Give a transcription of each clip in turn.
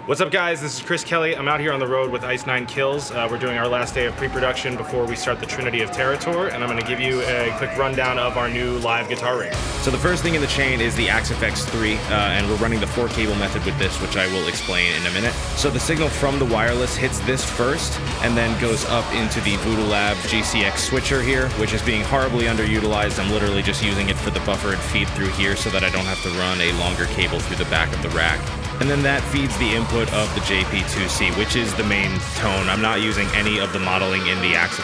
What's up, guys? This is Chris Kelly. I'm out here on the road with Ice 9 Kills. We're doing our last day of pre-production before we start the Trinity of Terror tour, and I'm going to give you a quick rundown of our new live guitar rig. So the first thing in the chain is the X3, and we're running the 4-cable method with this, which I will explain in a minute. So the signal from the wireless hits this first, and then goes up into the Voodoo Lab GCX switcher here, which is being horribly underutilized. I'm literally just using it for the buffered feed through here so that I don't have to run a longer cable through the back of the rack. And then that feeds the input of the JP2C, which is the main tone. I'm not using any of the modeling in the X.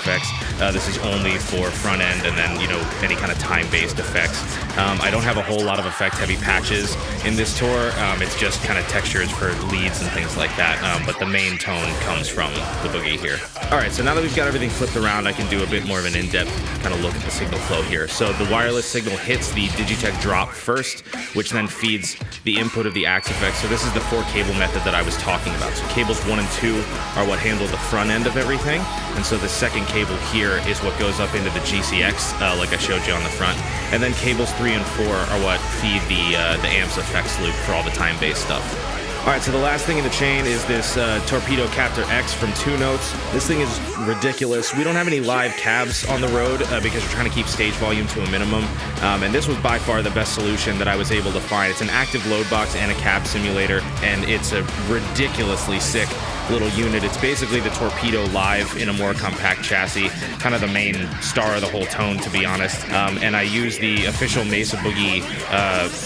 This is only for front end and then, any kind of time-based effects. I don't have a whole lot of effect-heavy patches in this tour. It's just kind of textures for leads and things like that. But the main tone comes from the boogie here. All right, so now that we've got everything flipped around, I can do a bit more of an in-depth kind of look at the signal flow here. So the wireless signal hits the Digitech drop first, which then feeds the input of the X. So this is the 4-cable method that I was talking about. So cables 1 and 2 are what handle the front end of everything, and so the second cable here is what goes up into the GCX, like I showed you on the front, and then cables 3 and 4 are what feed the amps effects loop for all the time-based stuff. All right, so the last thing in the chain is this Torpedo Captor X from 2 Notes. This thing is ridiculous. We don't have any live cabs on the road because we're trying to keep stage volume to a minimum, and this was by far the best solution that I was able to find. It's an active load box and a cab simulator, and it's a ridiculously sick little unit. It's basically the Torpedo live in a more compact chassis, kind of the main star of the whole tone, to be honest. And I use the official Mesa Boogie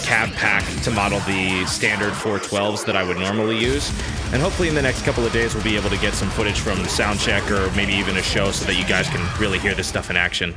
cab pack to model the standard 412s that I would normally use. And hopefully in the next couple of days we'll be able to get some footage from sound check or maybe even a show so that you guys can really hear this stuff in action.